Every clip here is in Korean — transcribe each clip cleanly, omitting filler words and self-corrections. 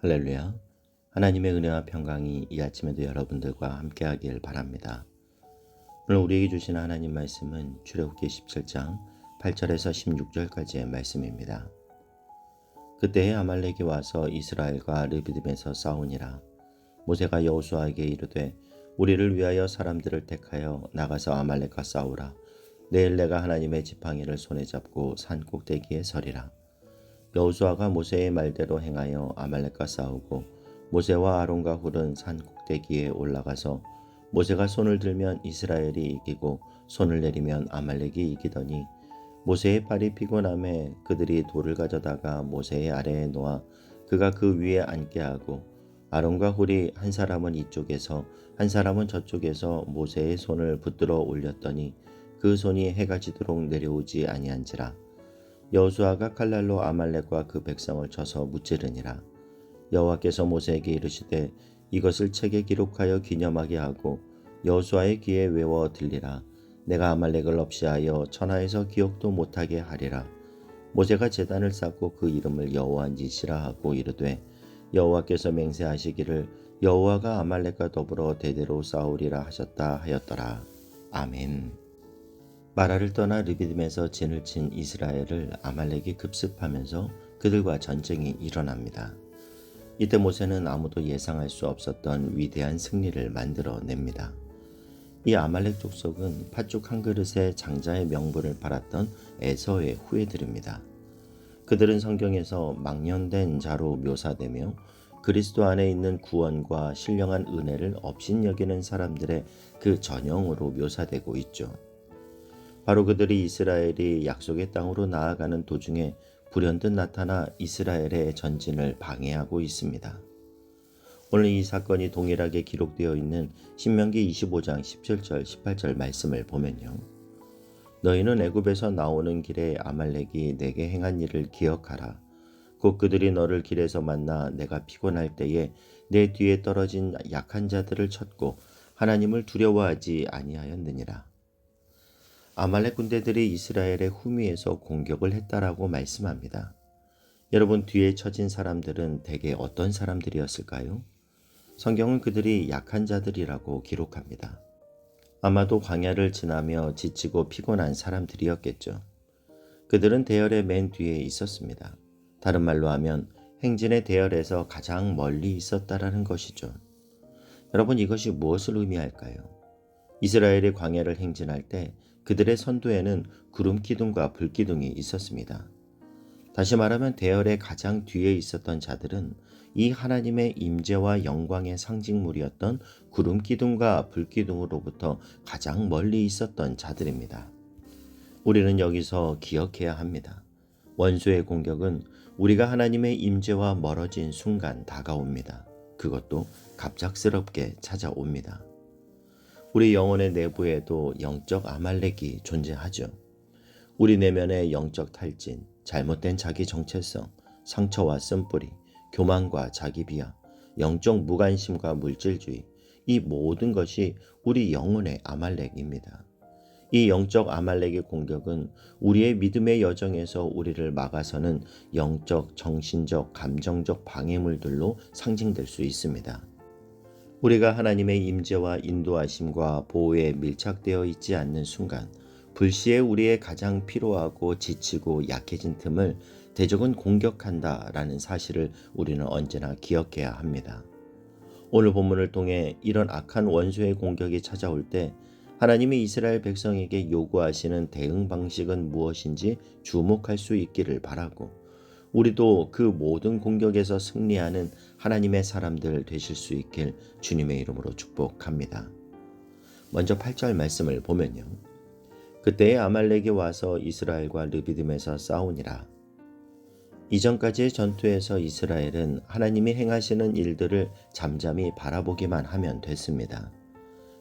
할렐루야. 하나님의 은혜와 평강이 이 아침에도 여러분들과 함께하길 바랍니다. 오늘 우리에게 주신 하나님 말씀은 출애굽기 17장 8절에서 16절까지의 말씀입니다. 그때에 아말렉이 와서 이스라엘과 르비딤에서 싸우니라. 모세가 여호수아에게 이르되 우리를 위하여 사람들을 택하여 나가서 아말렉과 싸우라. 내일 내가 하나님의 지팡이를 손에 잡고 산 꼭대기에 서리라. 여호수아가 모세의 말대로 행하여 아말렉과 싸우고 모세와 아론과 훌은 산 꼭대기에 올라가서 모세가 손을 들면 이스라엘이 이기고 손을 내리면 아말렉이 이기더니 모세의 팔이 피곤함에 그들이 돌을 가져다가 모세의 아래에 놓아 그가 그 위에 앉게 하고 아론과 훌이 한 사람은 이쪽에서 한 사람은 저쪽에서 모세의 손을 붙들어 올렸더니 그 손이 해가 지도록 내려오지 아니한지라. 여호수아가 칼날로 아말렉과 그 백성을 쳐서 무찌르니라. 여호와께서 모세에게 이르시되 이것을 책에 기록하여 기념하게 하고 여호수아의 귀에 외워 들리라. 내가 아말렉을 없이하여 천하에서 기억도 못하게 하리라. 모세가 제단을 쌓고 그 이름을 여호와 니시라 하고 이르되 여호와께서 맹세하시기를 여호와가 아말렉과 더불어 대대로 싸우리라 하셨다 하였더라. 아멘. 마라를 떠나 르비딤에서 진을 친 이스라엘을 아말렉이 급습하면서 그들과 전쟁이 일어납니다. 이때 모세는 아무도 예상할 수 없었던 위대한 승리를 만들어냅니다. 이 아말렉 족속은 팥죽 한 그릇에 장자의 명분을 팔았던 에서의 후예들입니다. 그들은 성경에서 망령된 자로 묘사되며 그리스도 안에 있는 구원과 신령한 은혜를 업신여기는 사람들의 그 전형으로 묘사되고 있죠. 바로 그들이 이스라엘이 약속의 땅으로 나아가는 도중에 불현듯 나타나 이스라엘의 전진을 방해하고 있습니다. 오늘 이 사건이 동일하게 기록되어 있는 신명기 25장 17절 18절 말씀을 보면요. 너희는 애굽에서 나오는 길에 아말렉이 내게 행한 일을 기억하라. 곧 그들이 너를 길에서 만나 내가 피곤할 때에 내 뒤에 떨어진 약한 자들을 쳤고 하나님을 두려워하지 아니하였느니라. 아말렉 군대들이 이스라엘의 후미에서 공격을 했다라고 말씀합니다. 여러분, 뒤에 처진 사람들은 대개 어떤 사람들이었을까요? 성경은 그들이 약한 자들이라고 기록합니다. 아마도 광야를 지나며 지치고 피곤한 사람들이었겠죠. 그들은 대열의 맨 뒤에 있었습니다. 다른 말로 하면 행진의 대열에서 가장 멀리 있었다라는 것이죠. 여러분, 이것이 무엇을 의미할까요? 이스라엘이 광야를 행진할 때 그들의 선두에는 구름 기둥과 불 기둥이 있었습니다. 다시 말하면 대열의 가장 뒤에 있었던 자들은 이 하나님의 임재와 영광의 상징물이었던 구름 기둥과 불 기둥으로부터 가장 멀리 있었던 자들입니다. 우리는 여기서 기억해야 합니다. 원수의 공격은 우리가 하나님의 임재와 멀어진 순간 다가옵니다. 그것도 갑작스럽게 찾아옵니다. 우리 영혼의 내부에도 영적 아말렉이 존재하죠. 우리 내면의 영적 탈진, 잘못된 자기 정체성, 상처와 쓴뿌리, 교만과 자기 비하, 영적 무관심과 물질주의, 이 모든 것이 우리 영혼의 아말렉입니다. 이 영적 아말렉의 공격은 우리의 믿음의 여정에서 우리를 막아서는 영적, 정신적, 감정적 방해물들로 상징될 수 있습니다. 우리가 하나님의 임재와 인도하심과 보호에 밀착되어 있지 않는 순간 불시에 우리의 가장 피로하고 지치고 약해진 틈을 대적은 공격한다라는 사실을 우리는 언제나 기억해야 합니다. 오늘 본문을 통해 이런 악한 원수의 공격이 찾아올 때 하나님이 이스라엘 백성에게 요구하시는 대응 방식은 무엇인지 주목할 수 있기를 바라고, 우리도 그 모든 공격에서 승리하는 하나님의 사람들 되실 수 있길 주님의 이름으로 축복합니다. 먼저 8절 말씀을 보면요. 그때에 아말렉이 와서 이스라엘과 르비딤에서 싸우니라. 이전까지의 전투에서 이스라엘은 하나님이 행하시는 일들을 잠잠히 바라보기만 하면 됐습니다.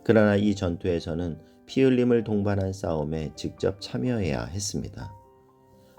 그러나 이 전투에서는 피 흘림을 동반한 싸움에 직접 참여해야 했습니다.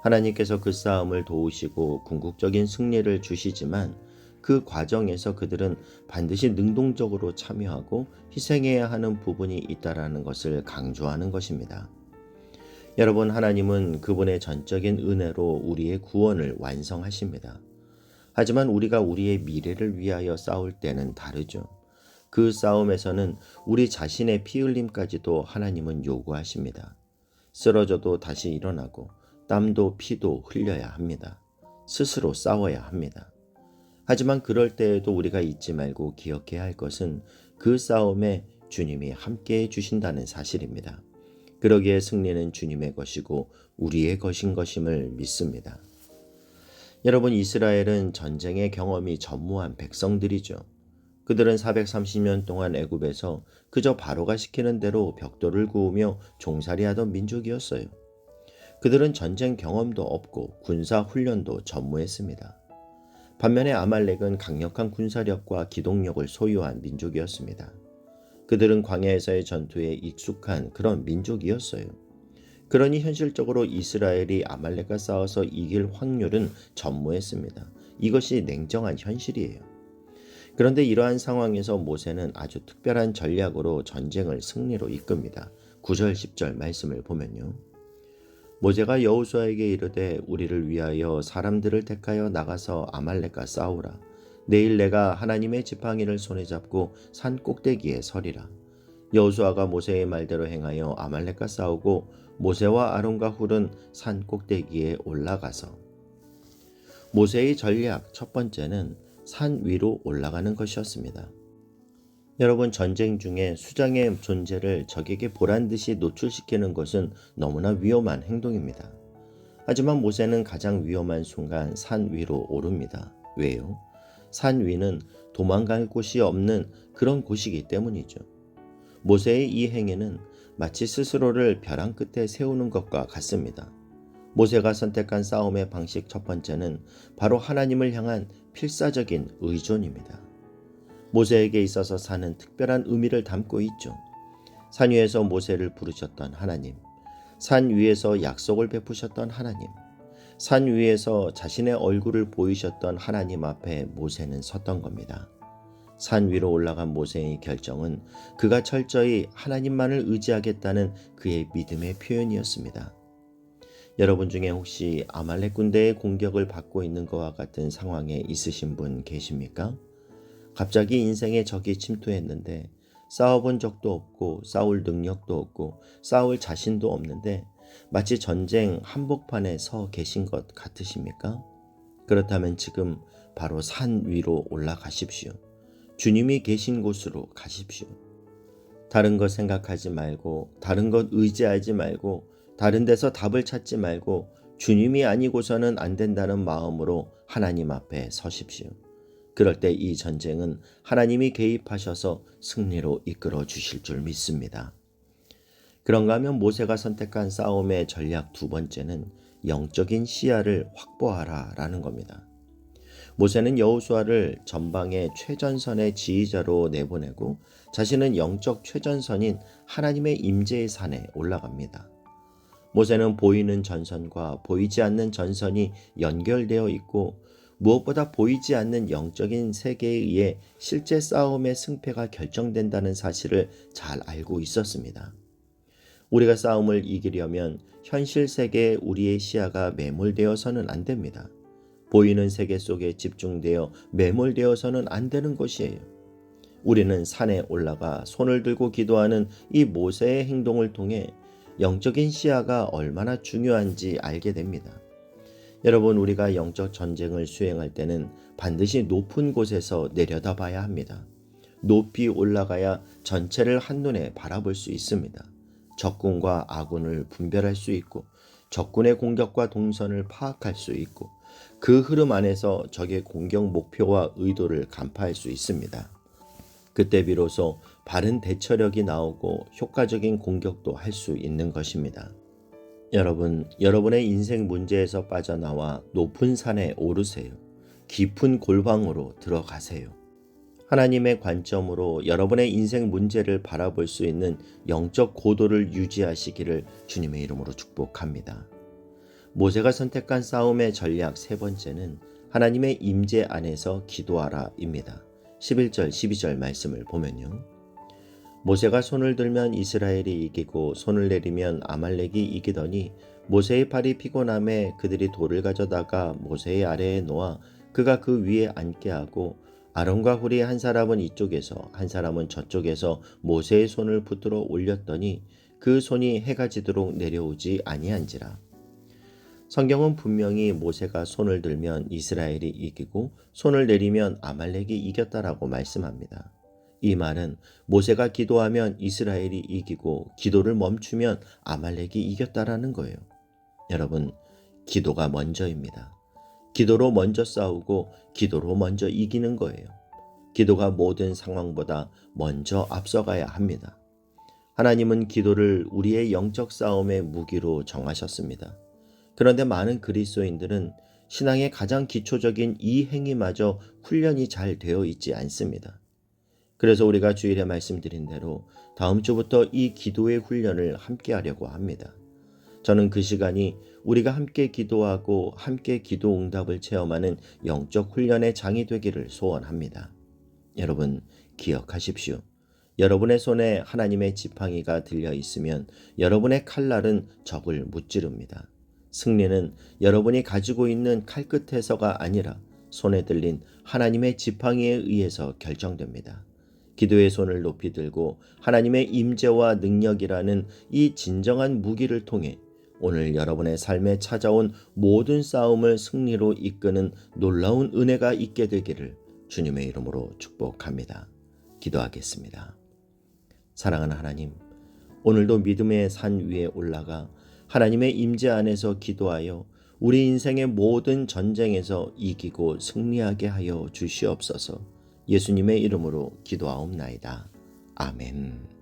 하나님께서 그 싸움을 도우시고 궁극적인 승리를 주시지만 그 과정에서 그들은 반드시 능동적으로 참여하고 희생해야 하는 부분이 있다라는 것을 강조하는 것입니다. 여러분, 하나님은 그분의 전적인 은혜로 우리의 구원을 완성하십니다. 하지만 우리가 우리의 미래를 위하여 싸울 때는 다르죠. 그 싸움에서는 우리 자신의 피 흘림까지도 하나님은 요구하십니다. 쓰러져도 다시 일어나고 땀도 피도 흘려야 합니다. 스스로 싸워야 합니다. 하지만 그럴 때에도 우리가 잊지 말고 기억해야 할 것은 그 싸움에 주님이 함께해 주신다는 사실입니다. 그러기에 승리는 주님의 것이고 우리의 것인 것임을 믿습니다. 여러분, 이스라엘은 전쟁의 경험이 전무한 백성들이죠. 그들은 430년 동안 애굽에서 그저 바로가 시키는 대로 벽돌을 구우며 종살이하던 민족이었어요. 그들은 전쟁 경험도 없고 군사 훈련도 전무했습니다. 반면에 아말렉은 강력한 군사력과 기동력을 소유한 민족이었습니다. 그들은 광야에서의 전투에 익숙한 그런 민족이었어요. 그러니 현실적으로 이스라엘이 아말렉과 싸워서 이길 확률은 전무했습니다. 이것이 냉정한 현실이에요. 그런데 이러한 상황에서 모세는 아주 특별한 전략으로 전쟁을 승리로 이끕니다. 9절 10절 말씀을 보면요. 모세가 여호수아에게 이르되 우리를 위하여 사람들을 택하여 나가서 아말렉과 싸우라. 내일 내가 하나님의 지팡이를 손에 잡고 산 꼭대기에 서리라. 여호수아가 모세의 말대로 행하여 아말렉과 싸우고 모세와 아론과 훌은 산 꼭대기에 올라가서. 모세의 전략 첫 번째는 산 위로 올라가는 것이었습니다. 여러분, 전쟁 중에 수장의 존재를 적에게 보란듯이 노출시키는 것은 너무나 위험한 행동입니다. 하지만 모세는 가장 위험한 순간 산 위로 오릅니다. 왜요? 산 위는 도망갈 곳이 없는 그런 곳이기 때문이죠. 모세의 이 행위는 마치 스스로를 벼랑 끝에 세우는 것과 같습니다. 모세가 선택한 싸움의 방식 첫 번째는 바로 하나님을 향한 필사적인 의존입니다. 모세에게 있어서 산은 특별한 의미를 담고 있죠. 산 위에서 모세를 부르셨던 하나님, 산 위에서 약속을 베푸셨던 하나님, 산 위에서 자신의 얼굴을 보이셨던 하나님 앞에 모세는 섰던 겁니다. 산 위로 올라간 모세의 결정은 그가 철저히 하나님만을 의지하겠다는 그의 믿음의 표현이었습니다. 여러분 중에 혹시 아말렉 군대의 공격을 받고 있는 것과 같은 상황에 있으신 분 계십니까? 갑자기 인생에 적이 침투했는데 싸워본 적도 없고 싸울 능력도 없고 싸울 자신도 없는데 마치 전쟁 한복판에 서 계신 것 같으십니까? 그렇다면 지금 바로 산 위로 올라가십시오. 주님이 계신 곳으로 가십시오. 다른 것 생각하지 말고, 다른 것 의지하지 말고, 다른 데서 답을 찾지 말고 주님이 아니고서는 안 된다는 마음으로 하나님 앞에 서십시오. 그럴 때 이 전쟁은 하나님이 개입하셔서 승리로 이끌어 주실 줄 믿습니다. 그런가 하면 모세가 선택한 싸움의 전략 두 번째는 영적인 시야를 확보하라 라는 겁니다. 모세는 여호수아를 전방의 최전선의 지휘자로 내보내고 자신은 영적 최전선인 하나님의 임재의 산에 올라갑니다. 모세는 보이는 전선과 보이지 않는 전선이 연결되어 있고 무엇보다 보이지 않는 영적인 세계에 의해 실제 싸움의 승패가 결정된다는 사실을 잘 알고 있었습니다. 우리가 싸움을 이기려면 현실 세계에 우리의 시야가 매몰되어서는 안 됩니다. 보이는 세계 속에 집중되어 매몰되어서는 안 되는 것이에요. 우리는 산에 올라가 손을 들고 기도하는 이 모세의 행동을 통해 영적인 시야가 얼마나 중요한지 알게 됩니다. 여러분, 우리가 영적 전쟁을 수행할 때는 반드시 높은 곳에서 내려다봐야 합니다. 높이 올라가야 전체를 한눈에 바라볼 수 있습니다. 적군과 아군을 분별할 수 있고 적군의 공격과 동선을 파악할 수 있고 그 흐름 안에서 적의 공격 목표와 의도를 간파할 수 있습니다. 그때 비로소 바른 대처력이 나오고 효과적인 공격도 할 수 있는 것입니다. 여러분, 여러분의 인생 문제에서 빠져나와 높은 산에 오르세요. 깊은 골방으로 들어가세요. 하나님의 관점으로 여러분의 인생 문제를 바라볼 수 있는 영적 고도를 유지하시기를 주님의 이름으로 축복합니다. 모세가 선택한 싸움의 전략 세 번째는 하나님의 임재 안에서 기도하라입니다. 11절 12절 말씀을 보면요. 모세가 손을 들면 이스라엘이 이기고 손을 내리면 아말렉이 이기더니 모세의 팔이 피곤함에 그들이 돌을 가져다가 모세의 아래에 놓아 그가 그 위에 앉게 하고 아론과 훌이 한 사람은 이쪽에서 한 사람은 저쪽에서 모세의 손을 붙들어 올렸더니 그 손이 해가 지도록 내려오지 아니한지라. 성경은 분명히 모세가 손을 들면 이스라엘이 이기고 손을 내리면 아말렉이 이겼다라고 말씀합니다. 이 말은 모세가 기도하면 이스라엘이 이기고 기도를 멈추면 아말렉이 이겼다라는 거예요. 여러분, 기도가 먼저입니다. 기도로 먼저 싸우고 기도로 먼저 이기는 거예요. 기도가 모든 상황보다 먼저 앞서가야 합니다. 하나님은 기도를 우리의 영적 싸움의 무기로 정하셨습니다. 그런데 많은 그리스도인들은 신앙의 가장 기초적인 이 행위마저 훈련이 잘 되어 있지 않습니다. 그래서 우리가 주일에 말씀드린 대로 다음 주부터 이 기도의 훈련을 함께 하려고 합니다. 저는 그 시간이 우리가 함께 기도하고 함께 기도 응답을 체험하는 영적 훈련의 장이 되기를 소원합니다. 여러분, 기억하십시오. 여러분의 손에 하나님의 지팡이가 들려 있으면 여러분의 칼날은 적을 무찌릅니다. 승리는 여러분이 가지고 있는 칼끝에서가 아니라 손에 들린 하나님의 지팡이에 의해서 결정됩니다. 기도의 손을 높이 들고 하나님의 임재와 능력이라는 이 진정한 무기를 통해 오늘 여러분의 삶에 찾아온 모든 싸움을 승리로 이끄는 놀라운 은혜가 있게 되기를 주님의 이름으로 축복합니다. 기도하겠습니다. 사랑하는 하나님, 오늘도 믿음의 산 위에 올라가 하나님의 임재 안에서 기도하여 우리 인생의 모든 전쟁에서 이기고 승리하게 하여 주시옵소서. 예수님의 이름으로 기도하옵나이다. 아멘.